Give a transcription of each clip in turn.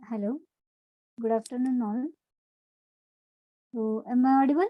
Hello, good afternoon all. So, am I audible?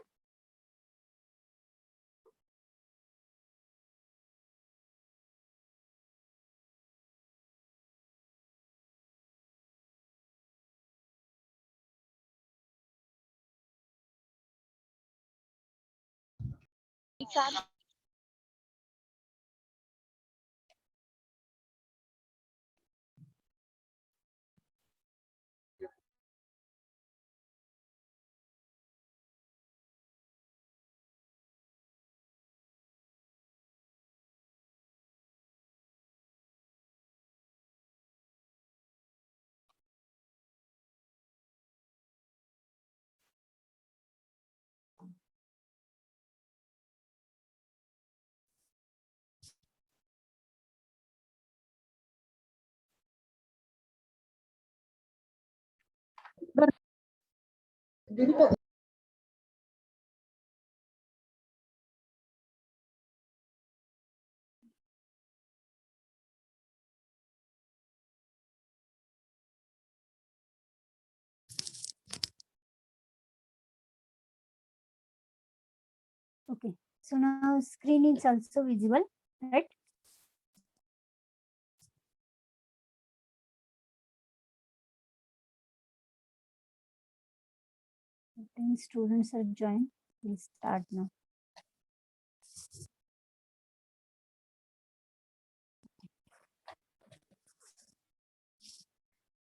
Okay. So now screen is also visible, right? Ten students are joined. We'll start now.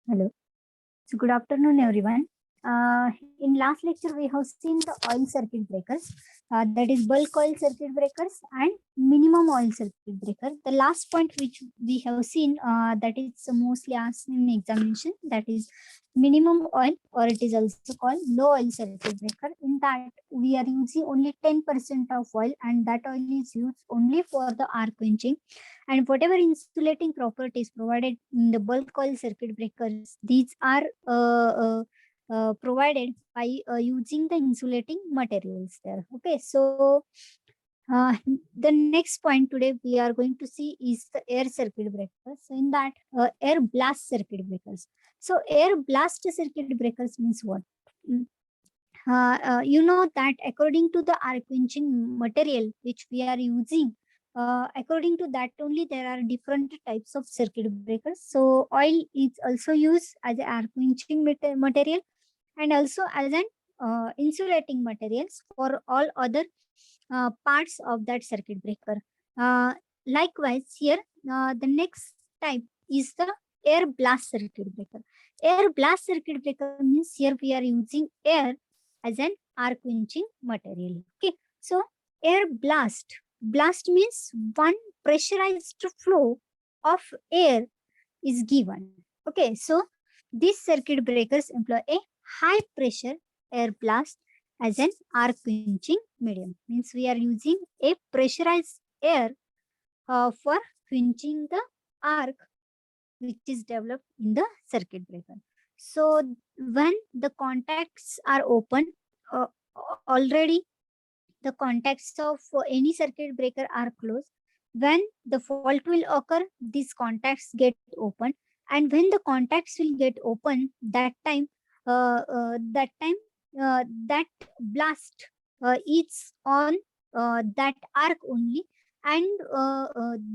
Hello. So good afternoon, everyone. In last lecture, we have seen the oil circuit breakers, that is bulk oil circuit breakers and minimum oil circuit breaker. The last point which we have seen, that is mostly asked in examination, that is minimum oil, or it is also called low oil circuit breaker. In that, we are using only 10% of oil, and that oil is used only for the arc quenching. And whatever insulating properties provided in the bulk oil circuit breakers, these are provided by using the insulating materials there. Okay, so the next point today we are going to see is the air circuit breakers. So in that, air blast circuit breakers. So air blast circuit breakers means what? Mm, you know that according to the arc quenching material which we are using, according to that only there are different types of circuit breakers. So oil is also used as an arc quenching material, and also as an insulating materials for all other parts of that circuit breaker. Likewise here, the next type is the air blast circuit breaker. Air blast circuit breaker means here we are using air as an arc quenching material. Okay, so air blast means one pressurized flow of air is given. Okay, so these circuit breakers employ a high pressure air blast as an arc quenching medium. Means we are using a pressurized air for quenching the arc which is developed in the circuit breaker. So when the contacts are open, already the contacts of any circuit breaker are closed. When the fault will occur, these contacts get open, and when the contacts will get open, that blast is on that arc only, and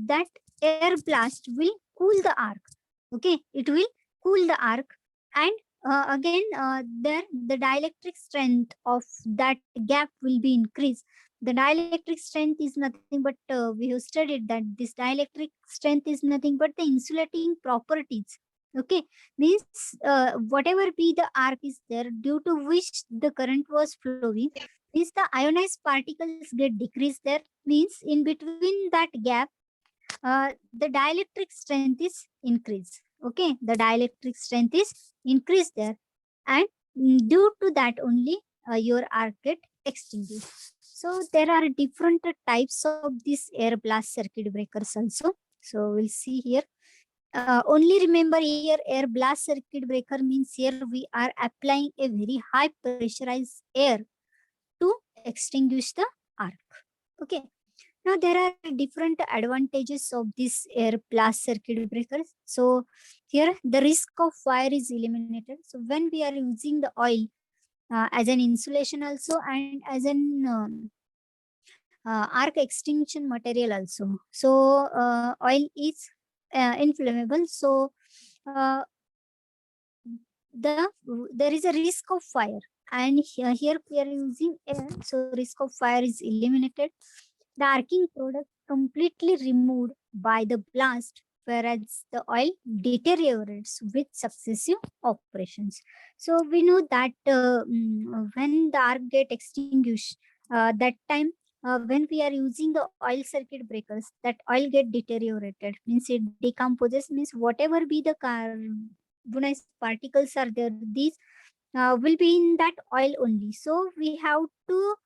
that air blast will cool the arc. Okay, it will cool the arc, and again there the dielectric strength of that gap will be increased. The dielectric strength is nothing but, we have studied that this dielectric strength is nothing but the insulating properties. Okay, means whatever be the arc is there due to which the current was flowing, means the ionized particles get decreased there, means in between that gap the dielectric strength is increased. Okay, the dielectric strength is increased there, and due to that only your arc get extinguished. So there are different types of these air blast circuit breakers also. So we'll see here. Only remember here, air blast circuit breaker means here we are applying a very high pressurized air to extinguish the arc. Okay. Now there are different advantages of this air blast circuit breakers. So here the risk of fire is eliminated. So when we are using the oil as an insulation also, and as an arc extinction material also. So oil is inflammable. So uh, there is a risk of fire, and here we are using air, so risk of fire is eliminated. The arcing product completely removed by the blast, whereas the oil deteriorates with successive operations. So we know that when the arc get extinguished, that time when we are using the oil circuit breakers, that oil get deteriorated, means it decomposes, means whatever be the carbonized particles are there, these will be in that oil only. So we have to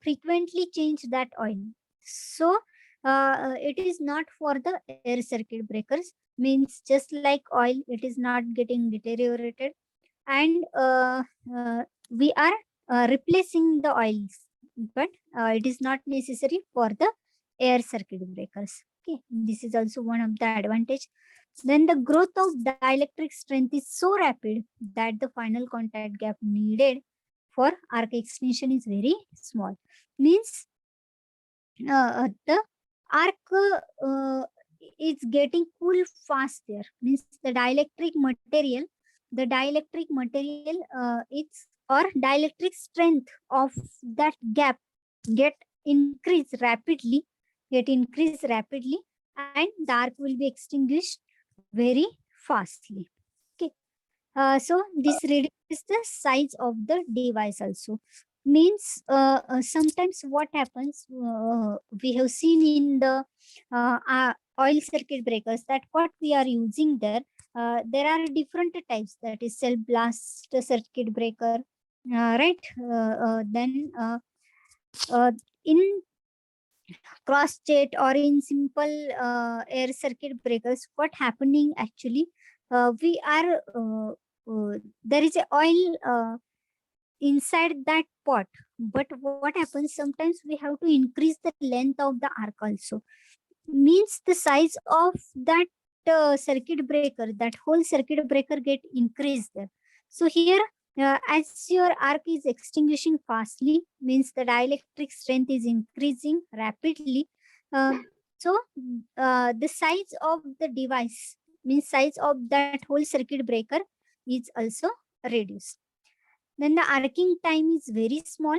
frequently change that oil. So it is not for the air circuit breakers, means just like oil, it is not getting deteriorated, and we are replacing the oils, but it is not necessary for the air circuit breakers. Okay, this is also one of the advantage. Then the growth of dielectric strength is so rapid that the final contact gap needed for arc extension is very small. Means the arc is getting cool fast there. Means the dielectric material it's or dielectric strength of that gap get increase rapidly, and the arc will be extinguished very fastly. Okay. So this reduces the size of the device also. Means sometimes what happens, we have seen in the oil circuit breakers, that what we are using there, there are different types, that is cell blast circuit breaker, right? Then in cross jet or in simple air circuit breakers, what happening actually, we are there is a oil inside that pot, but what happens, sometimes we have to increase the length of the arc also. Means the size of that circuit breaker, that whole circuit breaker get increased there. So here as your arc is extinguishing fastly, means the dielectric strength is increasing rapidly. So the size of the device, means size of that whole circuit breaker, is also reduced. Then the arcing time is very small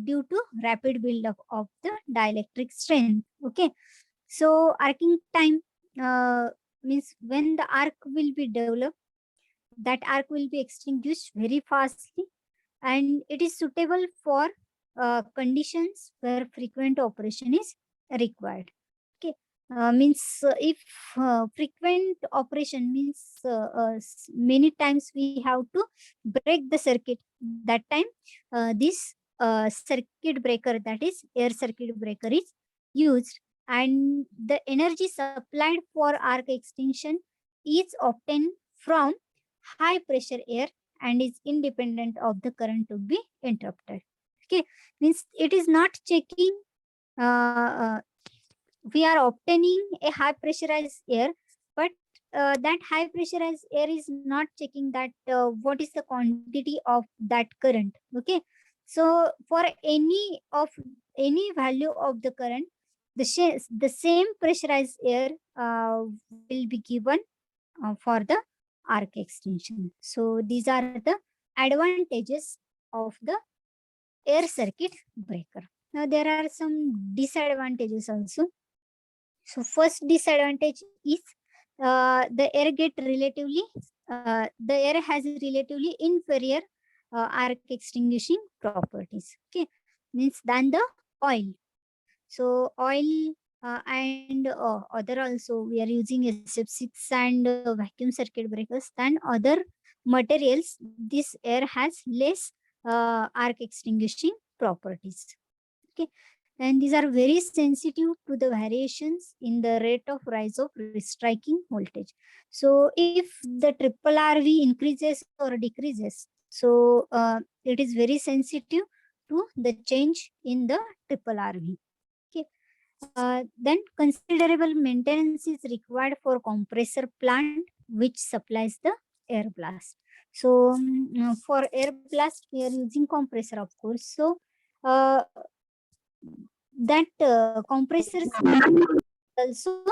due to rapid buildup of the dielectric strength. Okay, so arcing time means when the arc will be developed, that arc will be extinguished very fastly, and it is suitable for conditions where frequent operation is required. Okay, means if frequent operation means many times we have to break the circuit, that time this circuit breaker, that is air circuit breaker, is used, and the energy supplied for arc extinction is obtained from high pressure air and is independent of the current to be interrupted. Okay, means it is not checking, uh, we are obtaining a high pressurized air, but that high pressurized air is not checking that what is the quantity of that current. Okay, so for any value of the current, the same pressurized air will be given for the arc extension. So these are the advantages of the air circuit breaker. Now there are some disadvantages also. So first disadvantage is the air has relatively inferior arc extinguishing properties. Okay, means than the oil. So oil and other also, we are using SF6 and vacuum circuit breakers than other materials. This air has less arc extinguishing properties. Okay, and these are very sensitive to the variations in the rate of rise of striking voltage. So if the triple RV increases or decreases, so it is very sensitive to the change in the triple RV. Okay. Then considerable maintenance is required for compressor plant which supplies the air blast. So for air blast we are using compressor, of course. So that compressors also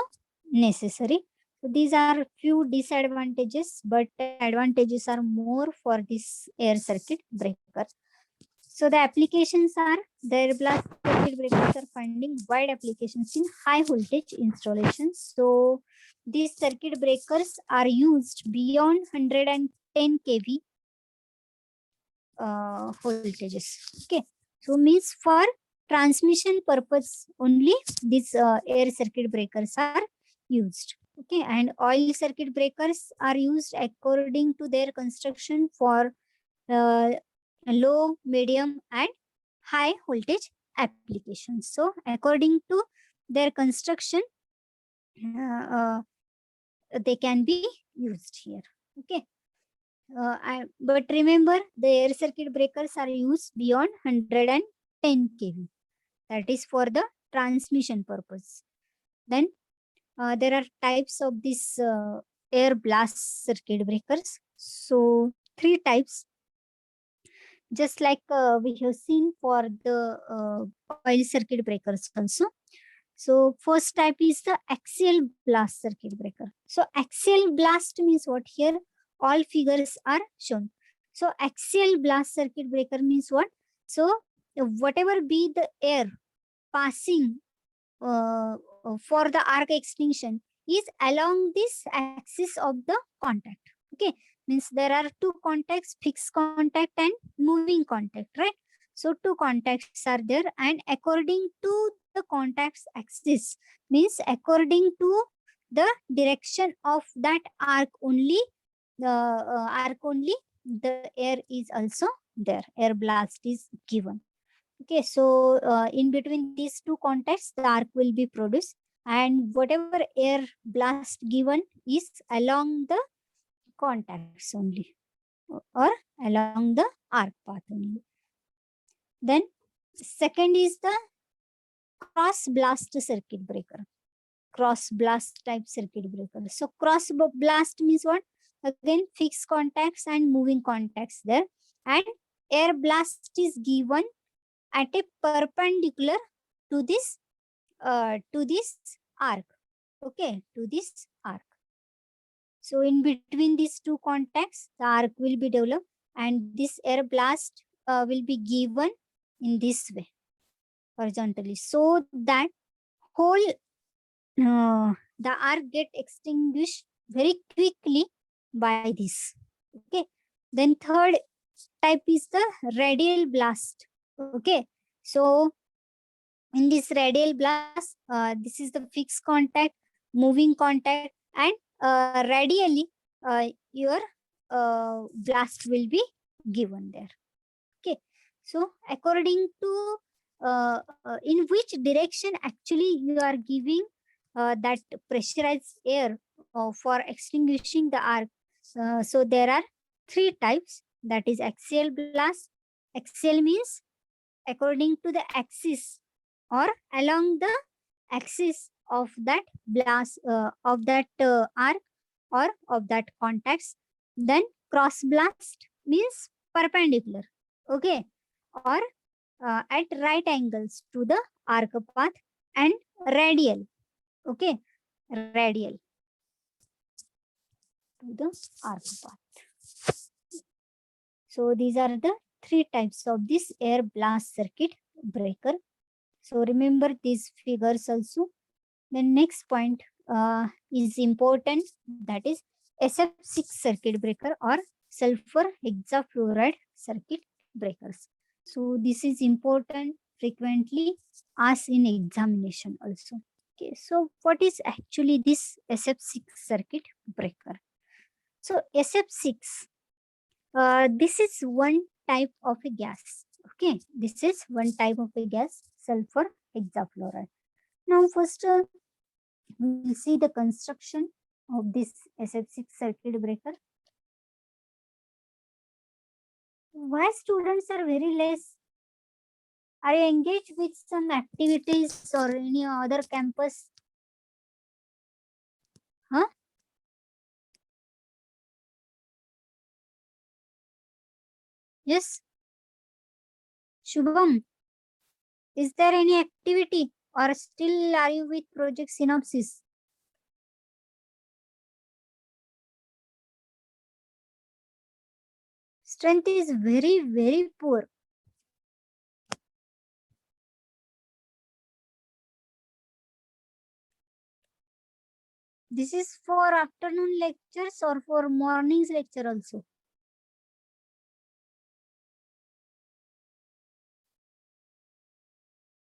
necessary. So these are few disadvantages, but advantages are more for this air circuit breaker. So the applications are, the air blast circuit breakers are finding wide applications in high voltage installations. So these circuit breakers are used beyond 110 kV voltages. Okay, so means for transmission purpose only these air circuit breakers are used. Okay, and oil circuit breakers are used according to their construction for uh, low, medium, and high voltage applications. So according to their construction, uh, they can be used here. Okay. But remember, the air circuit breakers are used beyond 110 kV. That is for the transmission purpose. Then there are types of this air blast circuit breakers. So three types, just like we have seen for the oil circuit breakers also. So first type is the axial blast circuit breaker. So axial blast means what? Here all figures are shown. So axial blast circuit breaker means what? So whatever be the air passing for the arc extinction is along this axis of the contact. Okay, means there are two contacts, fixed contact and moving contact, right? So two contacts are there, and according to the contacts axis means according to the direction of that arc only, the air is also there, air blast is given. Okay, so in between these two contacts, the arc will be produced, and whatever air blast given is along the contacts only, or along the arc path only. Then second is the cross blast circuit breaker. Cross blast type circuit breaker. So cross blast means what? Again, fixed contacts and moving contacts there, and air blast is given at a perpendicular to this arc. Okay, to this arc. So in between these two contacts, the arc will be developed, and this air blast will be given in this way, horizontally, so that whole the arc get extinguished very quickly by this. Okay, then third type is the radial blast. Okay, so in this radial blast, this is the fixed contact, moving contact, and radially your blast will be given there. Okay, so according to in which direction actually you are giving that pressurized air for extinguishing the arc. So there are three types, that is axial blast. Axial means according to the axis or along the axis of that blast, of that arc or of that contacts. Then cross blast means perpendicular, okay, or at right angles to the arc path, and radial, okay, radial to the arc path. So these are the three types of this air blast circuit breaker. So remember these figures also. The next point is important, that is SF6 circuit breaker or sulfur hexafluoride circuit breakers. So this is important, frequently asked in examination also. Okay, so what is actually this SF6 circuit breaker? So SF6, this is one type of a gas. Okay, this is one type of a gas, sulfur hexafluoride. Now first we'll see the construction of this SF6 circuit breaker. Why students are very less? Are you engaged with some activities or any other campus? Huh? Yes. Shubham, is there any activity or still are you with project synopsis? Strength is very, very poor. This is for afternoon lectures or for morning's lecture also.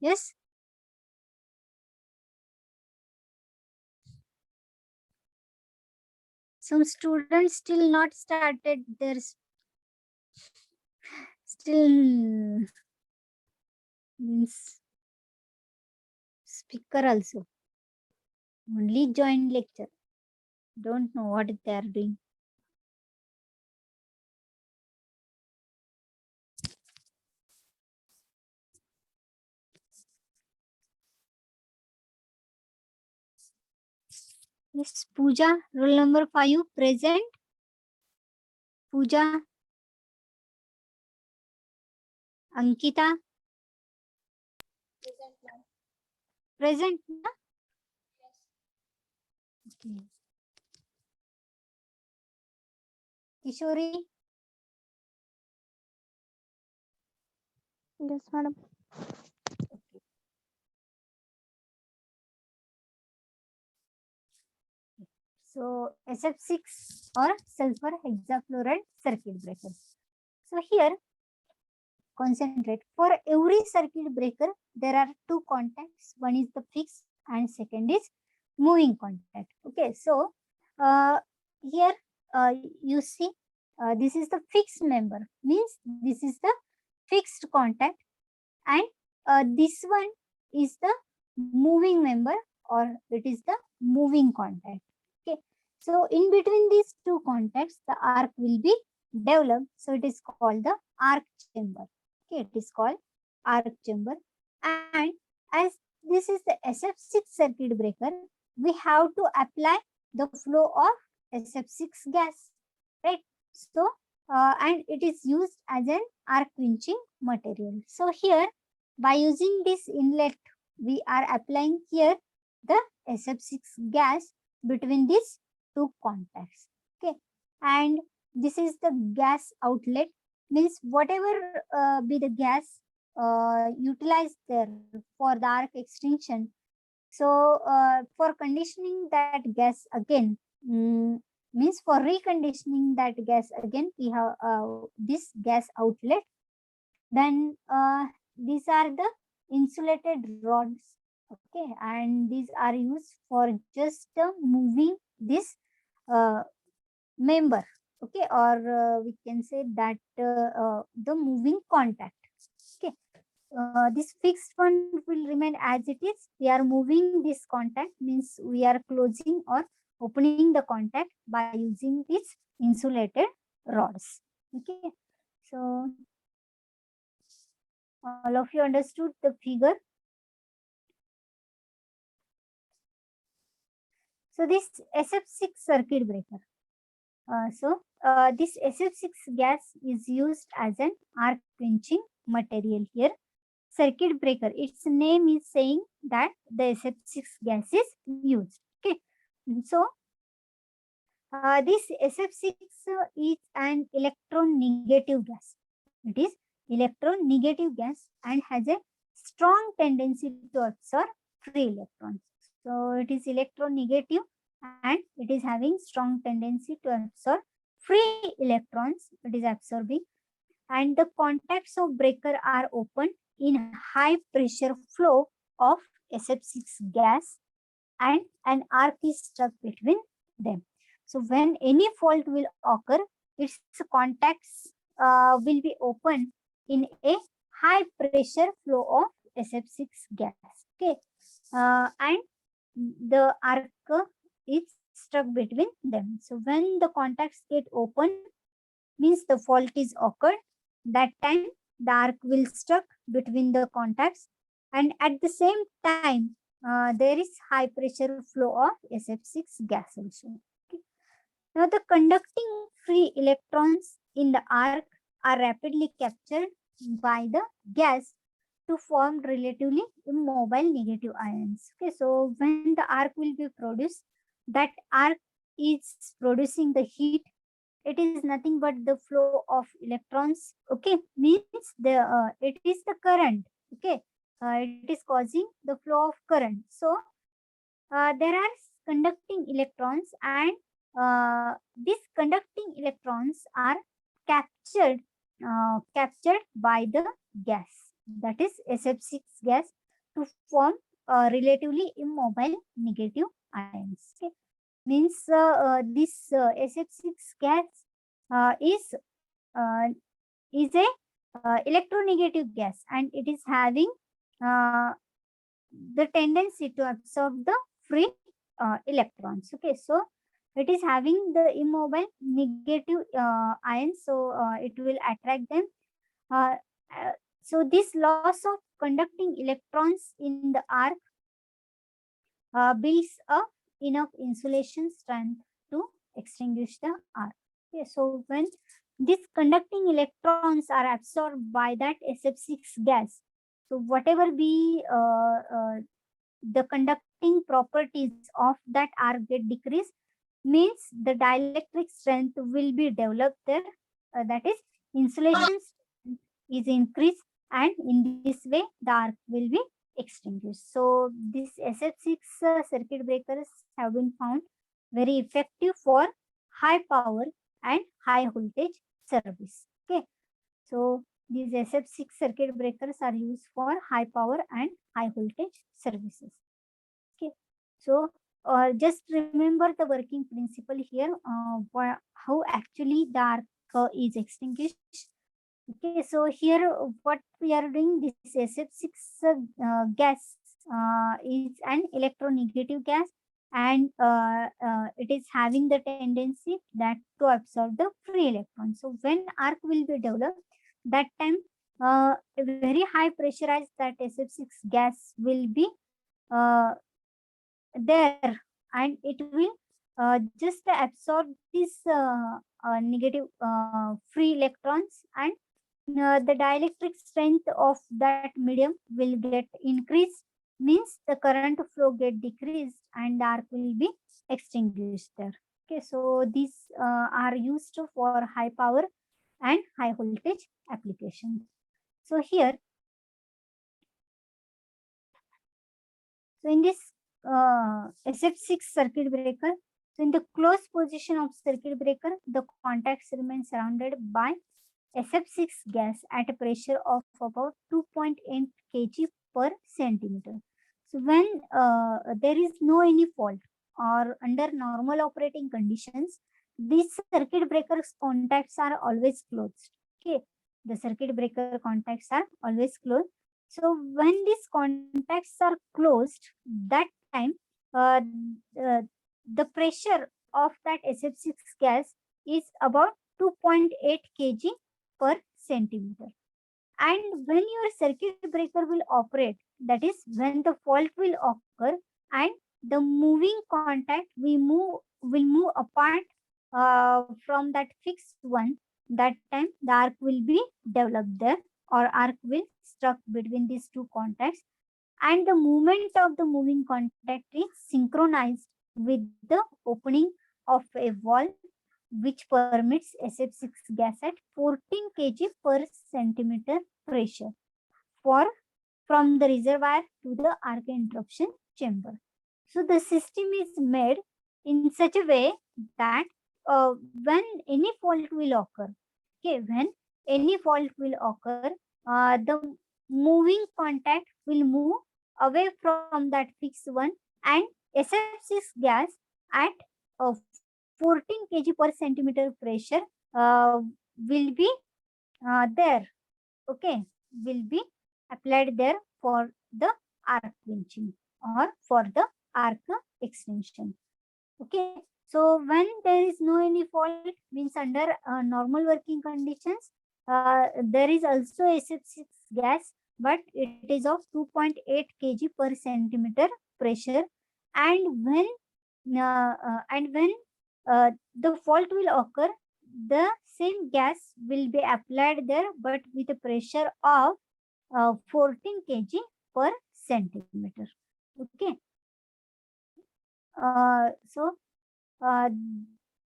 Yes. Some students still not started their still means speaker also. Only joined lecture. Don't know what they are doing. Yes, Pooja, roll number 5, present. Pooja, Ankita, present. Na? Okay. Kishori, Yes, madam. so SF6 or sulfur hexafluoride circuit breakers. So here, concentrate. For every circuit breaker, there are two contacts. One is the fixed and second is moving contact. Okay, so uh, here you see this is the fixed member, means this is the fixed contact, and this one is the moving member or it is the moving contact. Okay, so in between these two contacts, the arc will be developed. So it is called the arc chamber. Okay, it is called arc chamber. And as this is the SF6 circuit breaker, we have to apply the flow of SF6 gas, right? So, and it is used as an arc quenching material. So here, by using this inlet, we are applying here the SF6 gas between these two contacts. Okay, and this is the gas outlet, means whatever be the gas utilized there for the arc extinction. So for conditioning that gas again, means for reconditioning that gas again, we have this gas outlet. Then these are the insulated rods. Okay, and these are used for just moving this uh, member. Okay, or we can say that the moving contact. Okay, this fixed one will remain as it is. We are moving this contact, means we are closing or opening the contact by using these insulated rods. Okay, so all of you understood the figure. So this SF6 circuit breaker. This SF6 gas is used as an arc quenching material here. Circuit breaker, its name is saying that the SF6 gas is used. Okay, so this SF6 is an electronegative gas. It is electronegative gas and has a strong tendency to absorb free electrons. So it is electronegative and it is having strong tendency to absorb free electrons. It is absorbing, and the contacts of breaker are open in high pressure flow of SF6 gas, and an arc is struck between them. So when any fault will occur, its contacts will be open in a high pressure flow of SF6 gas. Okay, and the arc is struck between them. So when the contacts get open, means the fault is occurred. That time the arc will stuck between the contacts, and at the same time, there is high pressure flow of SF6 gas also. Okay. Now, the conducting free electrons in the arc are rapidly captured by the gas to form relatively immobile negative ions. Okay, so when the arc will be produced, that arc is producing the heat. It is nothing but the flow of electrons. Okay, means it is the current. Okay, it is causing the flow of current. So there are conducting electrons, and these conducting electrons are captured captured by the gas, that is SF6 gas, to form relatively immobile negative ions. Okay. Means this SF6 gas is uh, a electronegative gas, and it is having uh, the tendency to absorb the free electrons. Okay, so it is having the immobile negative ions, so it will attract them. Uh, so this loss of conducting electrons in the arc builds up enough insulation strength to extinguish the arc. Okay, so when these conducting electrons are absorbed by that SF6 gas, so whatever be the conducting properties of that arc get decreased, means the dielectric strength will be developed there. That is, insulation strength is increased, and in this way the arc will be extinguished. So these SF6 circuit breakers have been found very effective for high power and high voltage service. Okay, so these SF6 circuit breakers are used for high power and high voltage services. Okay, so just remember the working principle here, how actually the arc is extinguished. Okay, so here what we are doing, this SF6 gas is an electronegative gas, and it is having the tendency that to absorb the free electrons. So when arc will be developed, that time a very high pressurized that SF6 gas will be uh, there, and it will just absorb this negative free electrons, and the dielectric strength of that medium will get increased, means the current flow get decreased, and the arc will be extinguished there. Okay, so these are used for high power and high voltage applications. So here, so in this SF6 circuit breaker, so in the closed position of circuit breaker, the contacts remain surrounded by SF6 gas at a pressure of about 2.8 kg per centimeter. So when there is no any fault or under normal operating conditions, these circuit breakers contacts are always closed. Okay, the circuit breaker contacts are always closed. So when these contacts are closed, that time uh, uh, the pressure of that SF6 gas is about 2.8 kg per centimeter. And when your circuit breaker will operate, that is when the fault will occur, and the moving contact will move apart from that fixed one, that time the arc will be developed there, or arc will struck between these two contacts, and the movement of the moving contact is synchronized with the opening of a valve which permits SF6 gas at 14 kg per centimeter pressure for from the reservoir to the arc interruption chamber. So the system is made in such a way that when any fault will occur, okay, when any fault will occur, the moving contact will move away from that fixed one, and SF6 gas at 14 kg per centimeter pressure will be there. Okay, will be applied there for the arc quenching or for the arc extension. Okay, so when there is no any fault, means under normal working conditions, there is also SF6 gas, but it is of 2.8 kg per centimeter pressure. And when the fault will occur, the same gas will be applied there, but with a pressure of 14 kg per centimeter. Okay. So uh,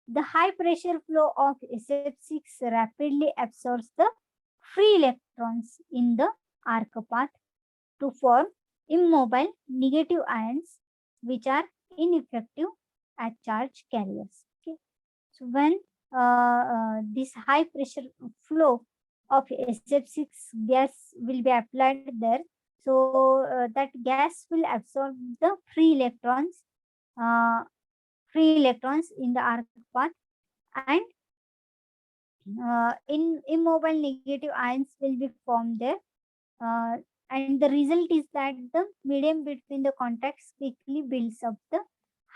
the high pressure flow of SF6 rapidly absorbs the free electrons in the arc path to form immobile negative ions, which are ineffective as charge carriers. Okay. So when this high pressure flow of SF6 gas will be applied there, so that gas will absorb the uh, free electrons in the arc path, and in immobile negative ions will be formed there. Uh, and the result is that the medium between the contacts quickly builds up the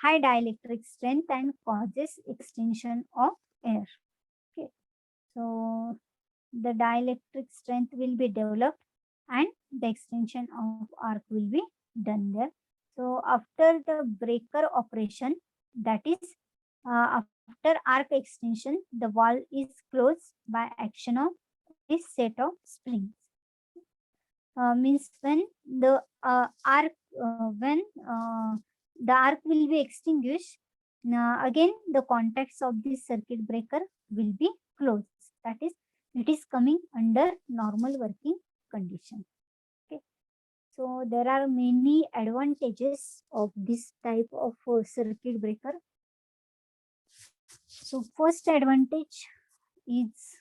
high dielectric strength and causes extinction of air. Okay. So the dielectric strength will be developed and the extension of arc will be done there. So after the breaker operation, that is after arc extension, the valve is closed by action of this set of springs. Means when the arc will be extinguished, again the contacts of this circuit breaker will be closed. That is, it is coming under normal working condition. Okay. So there are many advantages of this type of circuit breaker. So first advantage is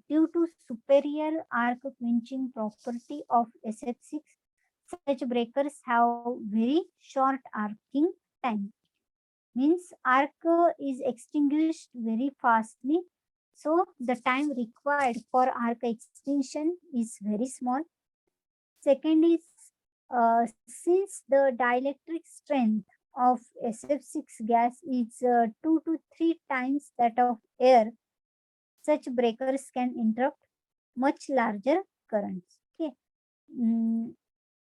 due to superior arc quenching property of SF6, such breakers have very short arcing time. Means arc is extinguished very fastly, so the time required for arc extinction is very small. Second is, since the dielectric strength of SF6 gas is 2 to 3 times that of air, such breakers can interrupt much larger currents. Okay. Mm,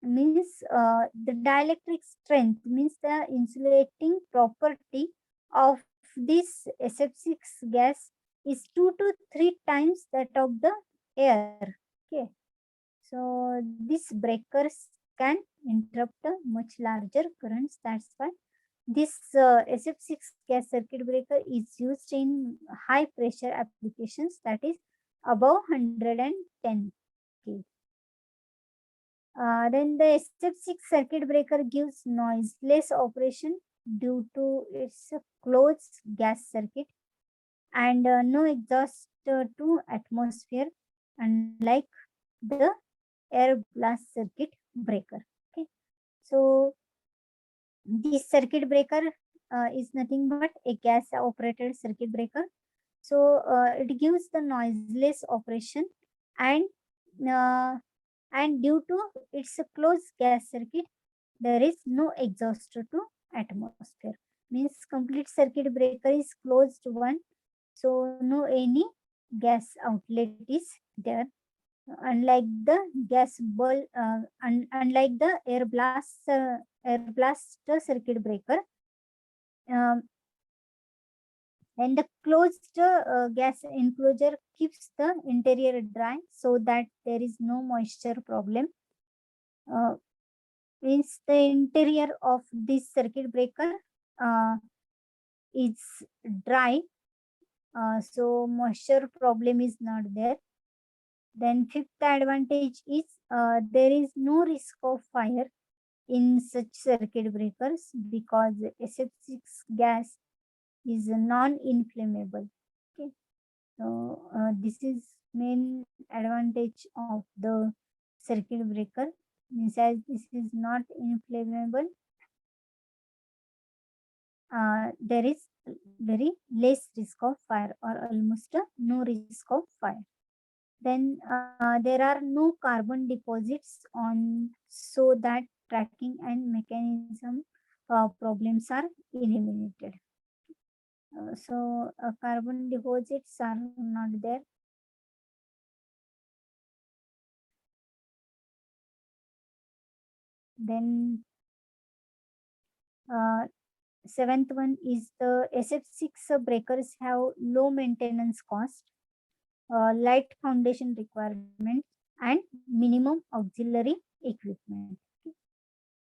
Means the dielectric strength means the insulating property of this SF6 gas is 2 to 3 times that of the air. Okay. So these breakers can interrupt a much larger currents. That's why this SF6 gas circuit breaker is used in high pressure applications, that is above 110 K. Then the SF6 circuit breaker gives noiseless operation due to its closed gas circuit and no exhaust to atmosphere, unlike the air blast circuit breaker. Okay. So this circuit breaker is nothing but a gas operated circuit breaker. So it gives the noiseless operation, and uh, due to its a closed gas circuit, there is no exhaust to atmosphere. Means complete circuit breaker is closed one, so no any gas outlet is there. Unlike the unlike the air blast circuit breaker, um, and the closed gas enclosure keeps the interior dry so that there is no moisture problem. Uh, Means the interior of this circuit breaker uh, is dry, so moisture problem is not there. Then fifth advantage is there is no risk of fire in such circuit breakers because SF6 gas is non-inflammable. Okay. So this is main advantage of the circuit breaker. Means as this is not inflammable, there is very less risk of fire or almost no risk of fire. Then there are no carbon deposits on, so that tracking and mechanism problems are eliminated. So carbon deposits are not there. Then seventh one is the SF6 breakers have low maintenance cost, light foundation requirement, and minimum auxiliary equipment.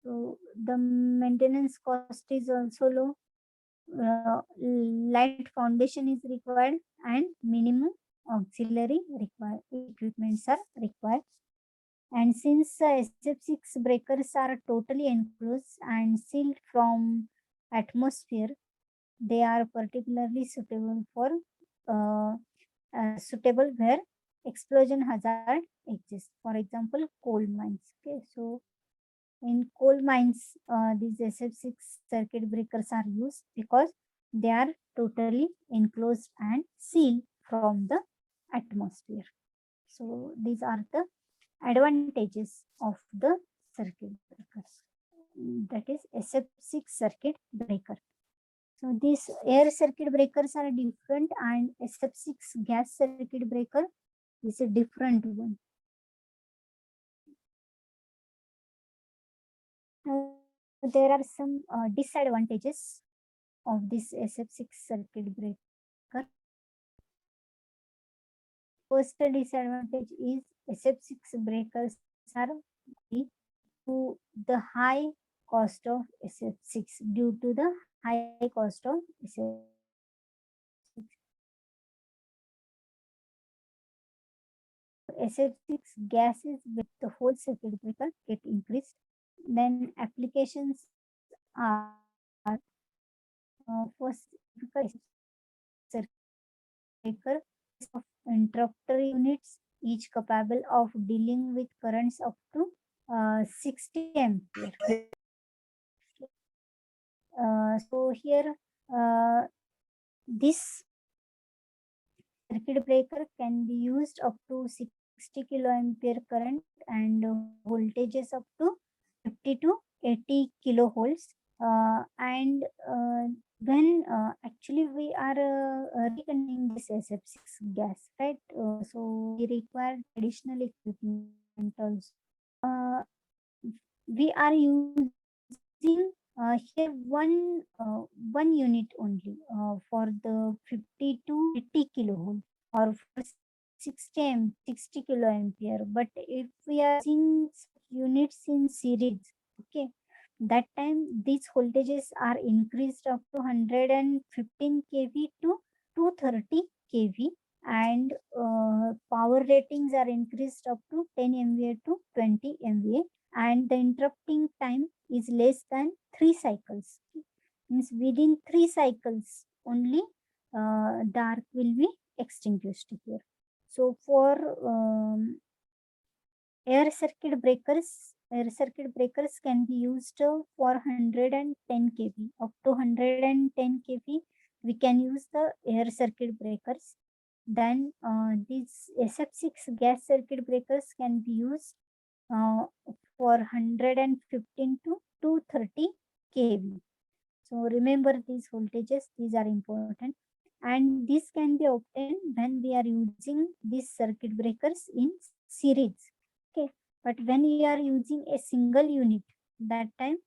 So the maintenance cost is also low, light foundation is required, and minimum auxiliary equipments are required. And since SF6 breakers are totally enclosed and sealed from atmosphere, they are particularly uh, suitable where explosion hazard exists. For example, coal mines. Okay, so in coal mines, these SF6 circuit breakers are used because they are totally enclosed and sealed from the atmosphere. So these are the advantages of the circuit breakers. That is SF6 circuit breaker. So these air circuit breakers are different, and SF6 gas circuit breaker is a different one. There are some disadvantages of this SF6 circuit breaker. First disadvantage is SF6 breakers are due to the high cost of SF6 due to the high cost of SF6 gases with the whole circuit breaker get increased. Then applications are first circuit breaker of interrupter units, each capable of dealing with currents up to 60 ampere. So here this circuit breaker can be used up to 60 kiloampere current and voltages up to 50 to 80 kilovolts. And when actually we are recontaining this SF6 gas, right? So we require additional equipment also. Uh, we are using here one unit only for the 50 to 80 kilovolt or for 60 kiloampere. But if we are using units in series, okay, that time these voltages are increased up to 115 kV to 230 kV, and power ratings are increased up to 10 MVA to 20 MVA, and the interrupting time is less than 3 cycles. Means within 3 cycles only the arc will be extinguished here. So for air circuit breakers can be used for 110 kV. Up to 110 kV, we can use the air circuit breakers. Then these SF6 gas circuit breakers can be used for 115 to 230 kV. So remember these voltages, these are important. And this can be obtained when we are using these circuit breakers in series. Okay, but when we are using a single unit, that time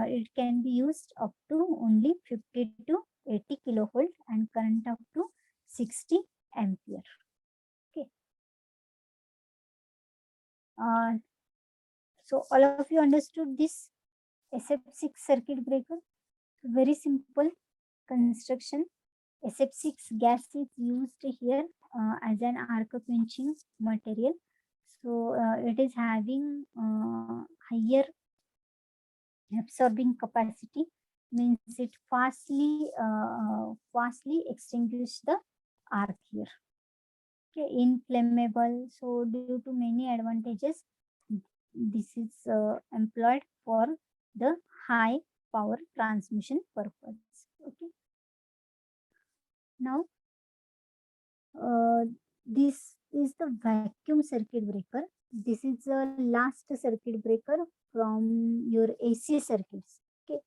it can be used up to only 50 to 80 kilovolt and current up to 60 ampere. Okay. Uh, so all of you understood this SF6 circuit breaker? Very simple construction. SF6 gas is used here as an arc quenching material. So it is having higher absorbing capacity, means it fastly extinguish the arc here. Okay, inflammable. So due to many advantages, this is employed for the high power transmission purpose. Okay. Now this is the vacuum circuit breaker. This is the last circuit breaker from your AC circuits. Okay.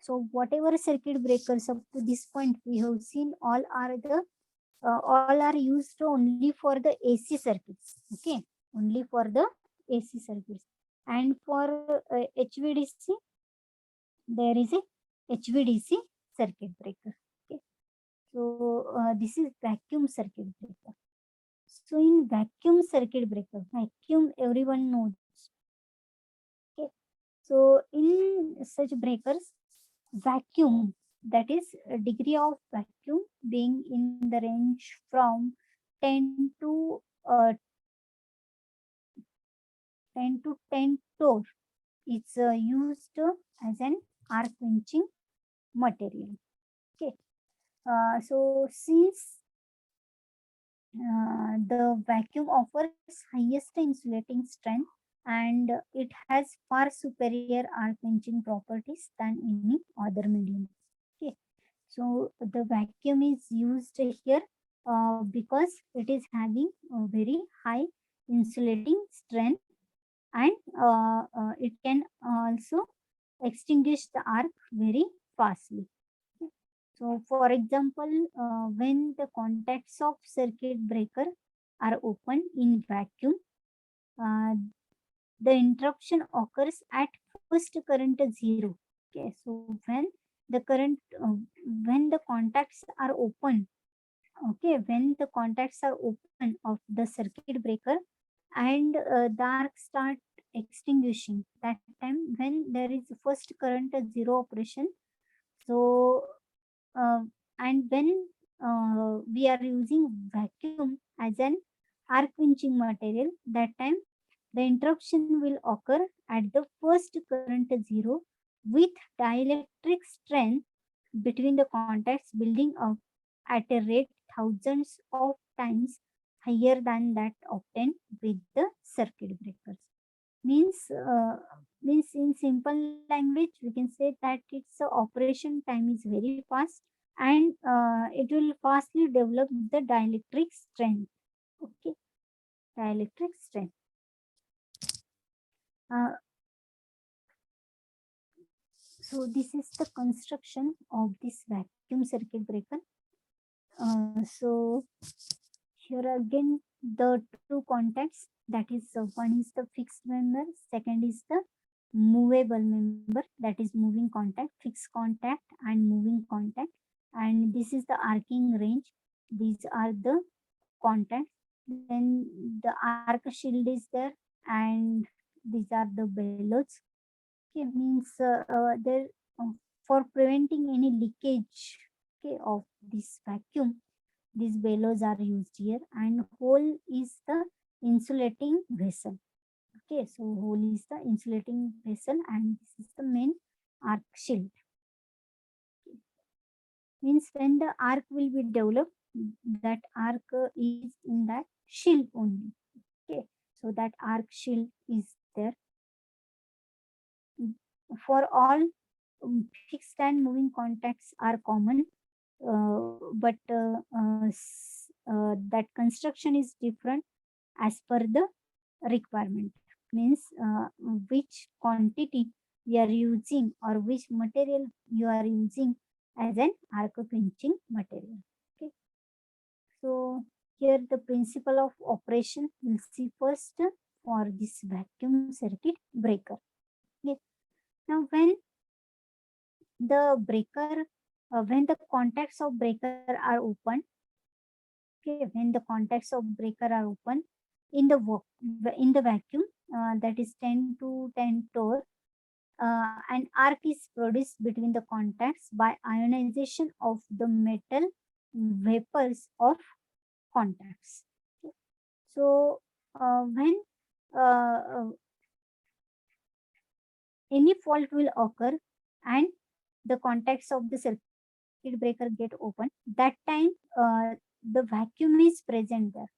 So whatever circuit breakers up to this point we have seen, all are used only for the AC circuits. Okay, only for the AC circuits. And for HVDC, there is a HVDC circuit breaker. Okay. So this is vacuum circuit breaker. So in vacuum circuit breaker, vacuum everyone knows. Okay. So in such breakers, vacuum, that is a degree of vacuum being in the range from 10 to 10 to 10 torr is used as an arc quenching material. Okay. So since the vacuum offers highest insulating strength and it has far superior arc quenching properties than any other medium. Okay. So the vacuum is used here because it is having a very high insulating strength and it can also extinguish the arc very fastly. Okay. So, for example, when the contacts of circuit breaker are open in vacuum, uh, the interruption occurs at first current 0. Okay, so the current when the contacts are open, okay, when the contacts are open of the circuit breaker and the arc start extinguishing, that time when there is first current 0 operation. So uh, and when we are using vacuum as an arc quenching material, that time the interruption will occur at the first current 0 with dielectric strength between the contacts building up at a rate thousands of times higher than that obtained with the circuit breakers. Means in simple language we can say that its operation time is very fast and it will fastly develop the dielectric strength. Okay, dielectric strength. Uh, so this is the construction of this vacuum circuit breaker. So here again the two contacts, that is one is the fixed member, second is the movable member, that is moving contact, fixed contact and moving contact, and this is the arcing range. These are the contacts. Then the arc shield is there, and these are the bellows. Okay, means there for preventing any leakage, okay, of this vacuum, these bellows are used here, and hole is the insulating vessel. Okay, so hole is the insulating vessel, and this is the main arc shield. Means when the arc will be developed, that arc is in that shield only. Okay, so that arc shield is there. For all fixed and moving contacts are common, but that construction is different as per the requirement. Means which quantity we are using or which material you are using as an arc quenching material. Okay, so here the principle of operation we'll see first for this vacuum circuit breaker. Okay. Now when the contacts of breaker are open, okay, when the contacts of breaker are open in the in the vacuum, that is 10 to 10 torr, an arc is produced between the contacts by ionization of the metal vapors of contacts. Okay. So when uh, any fault will occur and the contacts of the circuit breaker get open, that time the vacuum is present there.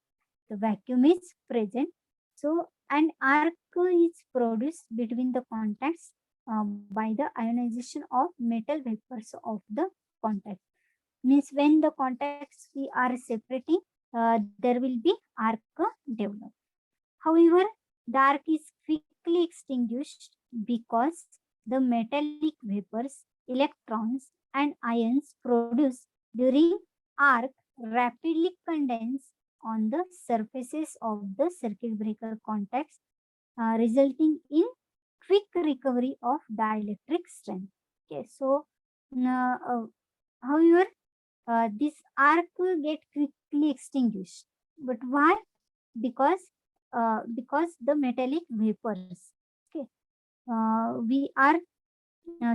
The vacuum is present. So an arc is produced between the contacts by the ionization of metal vapors of the contact. Means when the contacts we are separating, there will be arc developed. However, the arc is quickly extinguished because the metallic vapors, electrons, and ions produced during arc rapidly condense on the surfaces of the circuit breaker contacts resulting in quick recovery of dielectric strength. Okay, so however, this arc will get quickly extinguished. But why? Because the metallic vapors. Okay, we are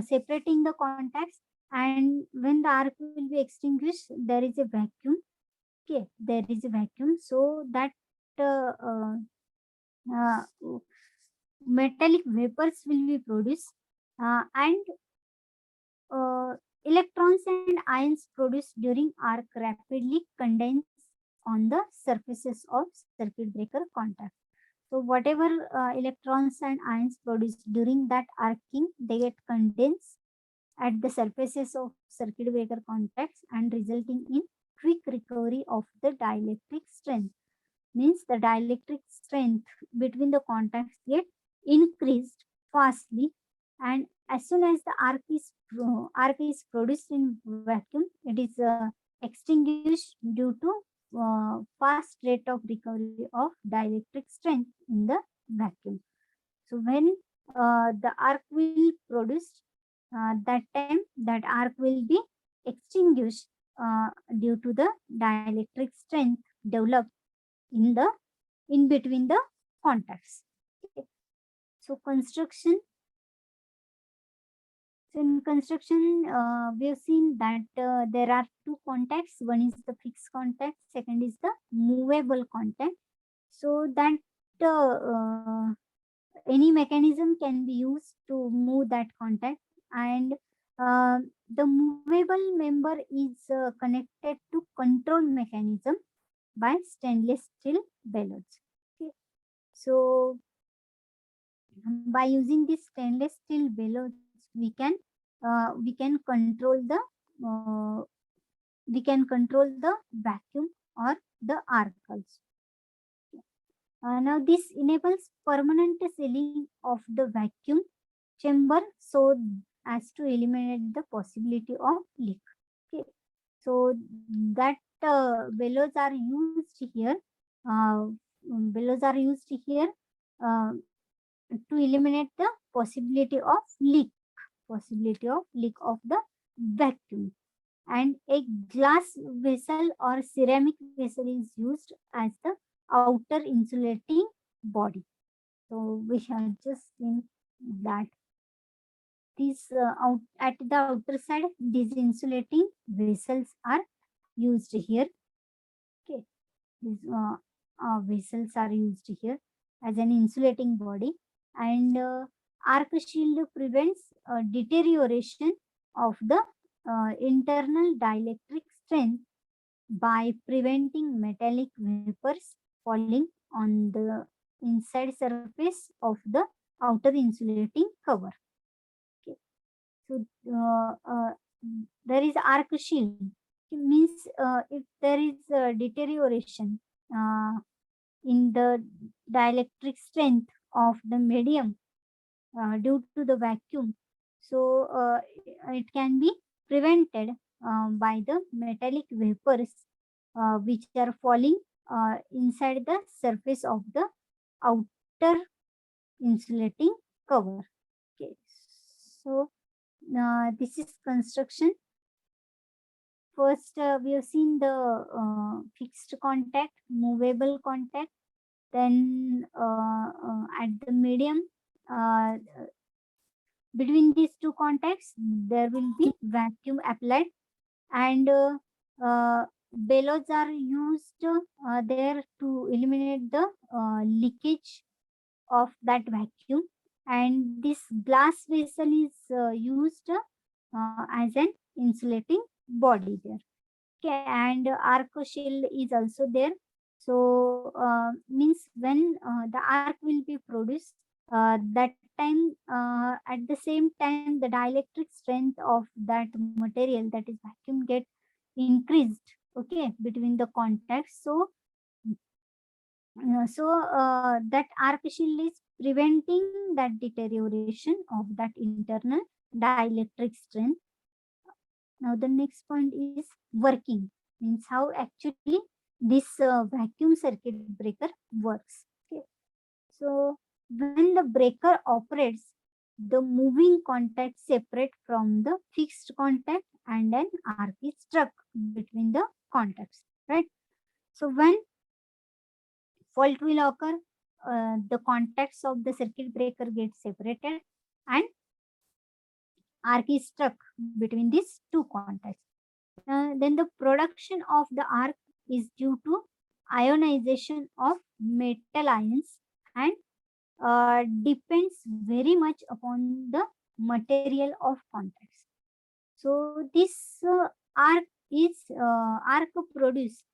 separating the contacts, and when the arc will be extinguished, there is a vacuum. Okay, there is a vacuum, so that uh, uh, uh, metallic vapors will be produced, and uh, electrons and ions produced during arc rapidly condense on the surfaces of circuit breaker contact. So whatever electrons and ions produced during that arcing, they get condensed at the surfaces of circuit breaker contacts and resulting in quick recovery of the dielectric strength. Means the dielectric strength between the contacts get increased fastly, and as soon as the arc is produced in vacuum, it is extinguished due to fast rate of recovery of dielectric strength in the vacuum. So when the arc will produce, that time that arc will be extinguished due to the dielectric strength developed in the in between the contacts. Okay. So in construction, we have seen that there are two contacts. One is the fixed contact, second is the movable contact. So that any mechanism can be used to move that contact, and the movable member is connected to control mechanism by stainless steel bellows. Okay. So by using this stainless steel bellows, we can control the uh, vacuum or the arc also. Now this enables permanent sealing of the vacuum chamber so as to eliminate the possibility of leak. Okay. So that bellows are used here. Bellows are used here uh, to eliminate the possibility of leak of the vacuum. And a glass vessel or ceramic vessel is used as the outer insulating body. So we have just seen that these out at the outer side, these insulating vessels are used here. Okay, these vessels are used here as an insulating body, and arc shield prevents deterioration of the internal dielectric strength by preventing metallic vapors falling on the inside surface of the outer insulating cover. Okay. So there is arc shield. It means if there is deterioration uh, in the dielectric strength of the medium due to the vacuum, so it can be prevented by the metallic vapors which are falling inside the surface of the outer insulating cover. Okay, so this is construction. First, we have seen the fixed contact, movable contact. Then at the medium, uh, between these two contacts, there will be vacuum applied, and bellows are used there to eliminate the leakage of that vacuum, and this glass vessel is used as an insulating body there. Okay, and arc shield is also there. So means when the arc will be produced, that time at the same time the dielectric strength of that material, that is vacuum, get increased. Okay, between the contacts. So that arc shield is preventing that deterioration of that internal dielectric strength. Now the next point is working, means how actually this vacuum circuit breaker works. Okay, so when the breaker operates, the moving contact separate from the fixed contact and an arc is struck between the contacts, right? So when fault will occur, the contacts of the circuit breaker get separated and arc is struck between these two contacts. Then the production of the arc is due to ionization of metal ions and depends very much upon the material of contacts. So this arc produced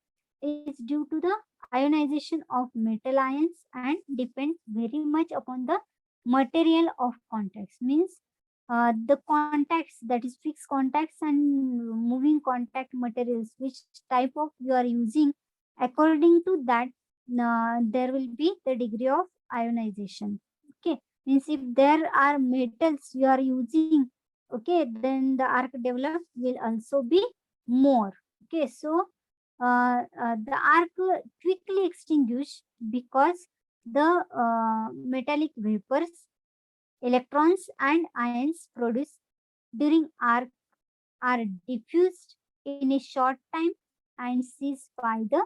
is due to the ionization of metal ions and depends very much upon the material of contacts. Means the contacts, that is fixed contacts and moving contact materials, which type of you are using, according to that there will be the degree of ionization. Okay, means if there are metals you are using, okay, then the arc developed will also be more. Okay, so the arc quickly extinguish because the metallic vapors, electrons and ions produced during arc are diffused in a short time and seized by the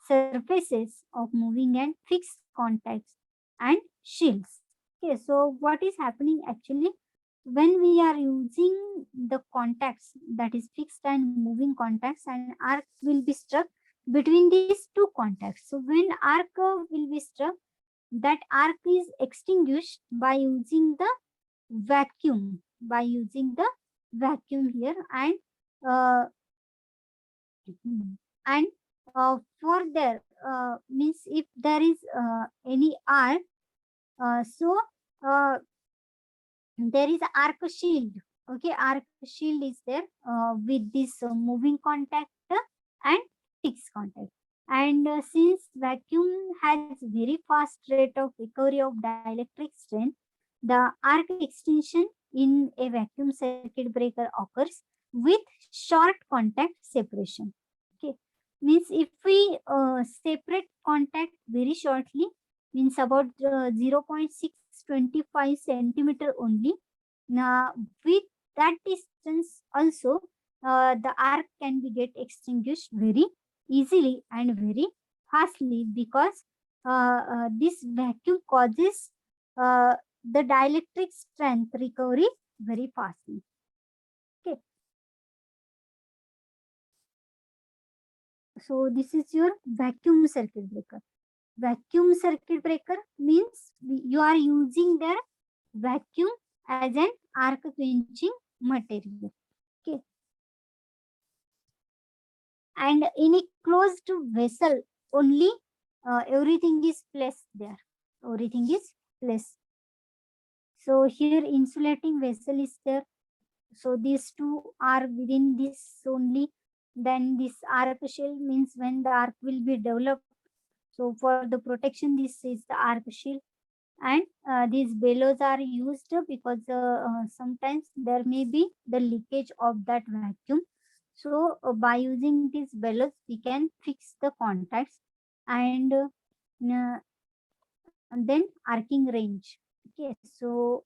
surfaces of moving and fixed contacts and shields. Okay, so what is happening actually when we are using the contacts, that is fixed and moving contacts, and arc will be struck between these two contacts. So when arc will be struck, that arc is extinguished by using the vacuum, by using the vacuum here, uh, and further means if there is any arc, so uh, there is arc shield. Okay, arc shield is there with this moving contact and fixed contact. And since vacuum has very fast rate of recovery of dielectric strength, the arc extension in a vacuum circuit breaker occurs with short contact separation. Okay, means if we separate contact very shortly, means about 0.625 centimeter only. Now, with that distance also, the arc can be get extinguished very easily and very fastly because this vacuum causes the dielectric strength recovery very fastly. Okay, so this is your vacuum circuit breaker. Vacuum circuit breaker means you are using their vacuum as an arc quenching material. Okay, and in a closed vessel only everything is placed there. Everything is placed. So here insulating vessel is there. So these two are within this only. Then this arc shell means when the arc will be developed. So for the protection, this is the arc shell. And these bellows are used because sometimes there may be the leakage of that vacuum. So by using these bellows we can fix the contacts and then arcing range. Okay, so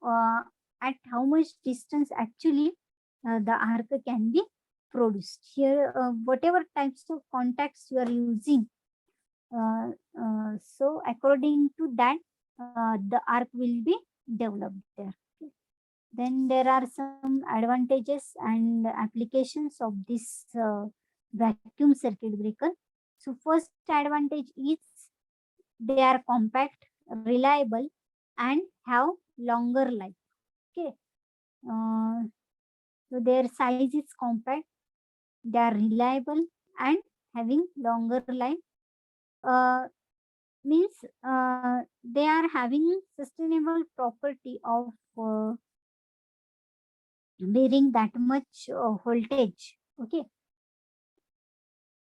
at how much distance actually the arc can be produced here, whatever types of contacts you are using, so according to that the arc will be developed there. Okay. Then there are some advantages and applications of this vacuum circuit breaker. So first advantage is they are compact, reliable and have longer life. Okay, uh, so their size is compact, they are reliable and having longer life. uh, Means they are having sustainable property of bearing that much voltage. Okay,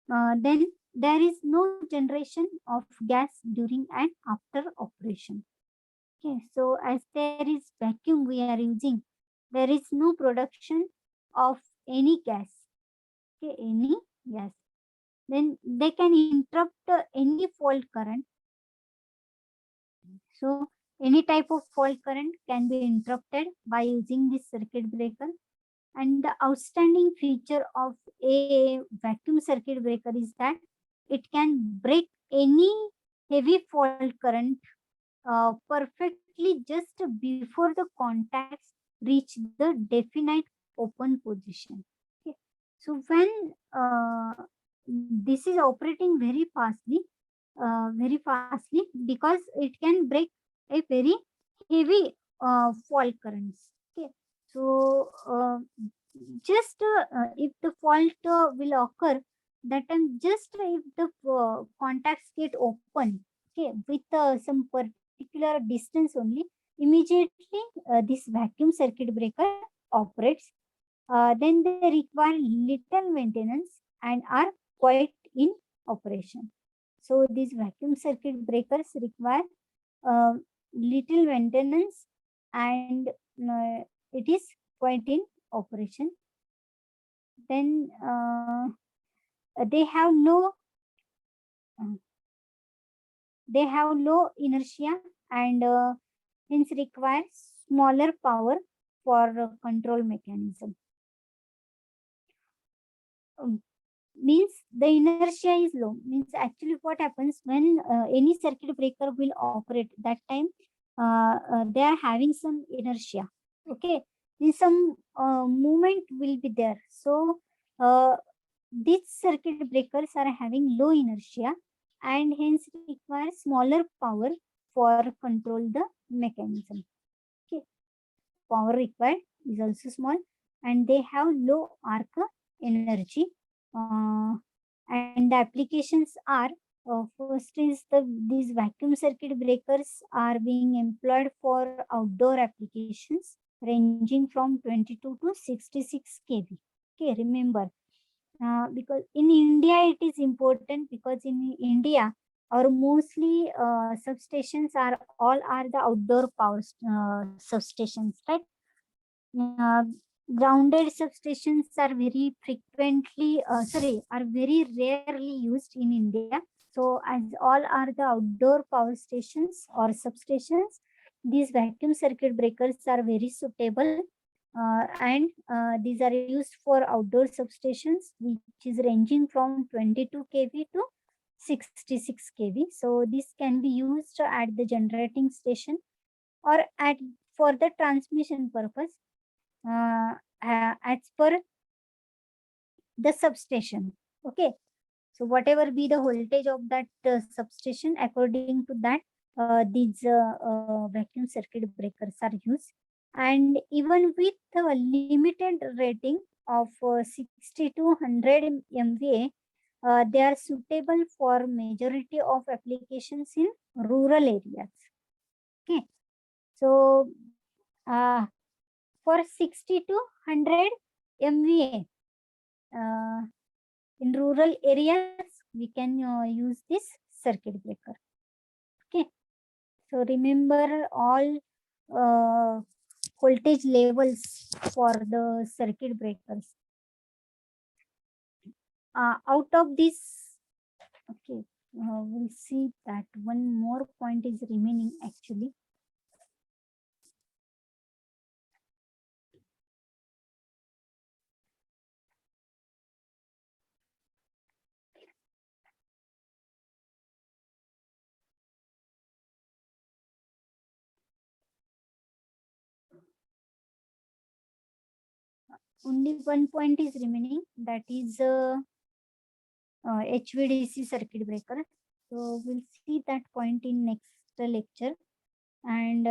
then there is no generation of gas during and after operation. Okay, so as there is vacuum we are using, there is no production of any gas. Okay, any gas, then they can interrupt any fault current. So any type of fault current can be interrupted by using this circuit breaker. And the outstanding feature of a vacuum circuit breaker is that it can break any heavy fault current perfectly just before the contacts reach the definite open position. Okay. So when this is operating very fastly because it can break a very heavy fault currents. Okay. So just if the fault will occur, that time just if the contacts get open, okay, with some particular distance only, immediately this vacuum circuit breaker operates. Then they require little maintenance and are quite in operation. So these vacuum circuit breakers require uh, little maintenance and it is quite in operation. Then they have no uh, they have low inertia and hence require smaller power for control mechanism. Um, Means the inertia is low, means actually what happens when any circuit breaker will operate, that time they are having some inertia. Okay, in some movement will be there. So these circuit breakers are having low inertia and hence require smaller power for control the mechanism. Okay, power required is also small and they have low arc energy. Uh, and the applications are first is these vacuum circuit breakers are being employed for outdoor applications ranging from 22 to 66 kV. Okay, remember because in India it is important because in India our mostly substations are all are the outdoor power substations, right? uh, Grounded substations are very frequently, are very rarely used in India. So, as all are the outdoor power stations or substations, these vacuum circuit breakers are very suitable. And these are used for outdoor substations, which is ranging from 22 kV to 66 kV. So, this can be used at the generating station or at for the transmission purpose as per the substation. Okay, so whatever be the voltage of that substation, according to that these vacuum circuit breakers are used. And even with a limited rating of 60 to 100 MVA, they are suitable for majority of applications in rural areas. Okay, so uh, for 60 to 100 MVA uh, in rural areas, we can use this circuit breaker. Okay, so remember all uh, voltage levels for the circuit breakers. Out of this, okay, we'll see that one more point is remaining actually. Only one point is remaining, that is HVDC circuit breaker. So we'll see that point in next lecture, and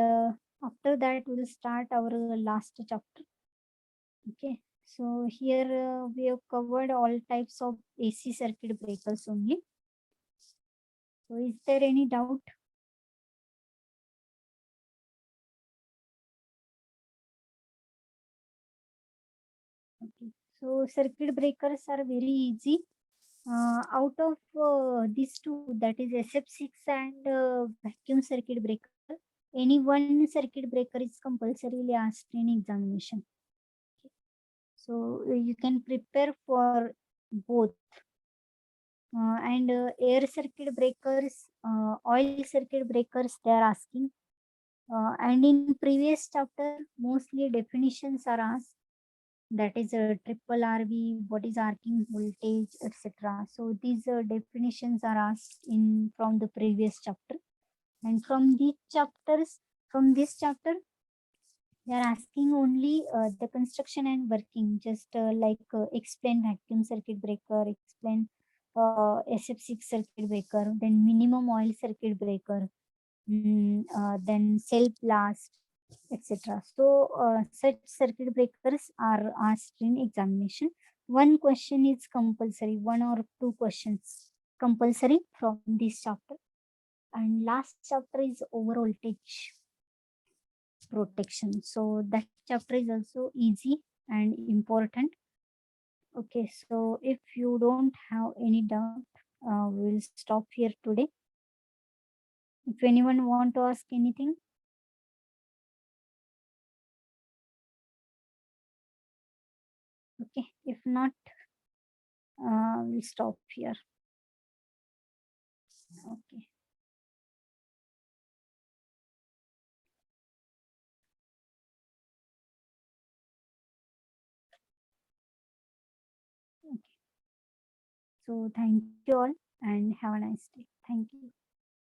after that we'll start our last chapter. Okay, so here we have covered all types of AC circuit breakers only. So is there any doubt? Okay, so circuit breakers are very easy. Out of these two, that is SF6 and vacuum circuit breaker, any one circuit breaker is compulsorily asked in examination. Okay. So you can prepare for both. And air circuit breakers, oil circuit breakers, they are asking. And in previous chapter, mostly definitions are asked. That is a triple RV, what is arcing voltage, etc. So these definitions are asked in from the previous chapter. And from this chapter, they are asking only the construction and working, just explain vacuum circuit breaker, explain SF6 circuit breaker, then minimum oil circuit breaker, then self blast, etc. So such circuit breakers are asked in examination. One question is compulsory, one or two questions compulsory from this chapter. And last chapter is over voltage protection. So that chapter is also easy and important. Okay, so if you don't have any doubt, we'll stop here today. If anyone want to ask anything, okay. If not, we'll stop here. Okay. Okay. So thank you all and have a nice day. Thank you.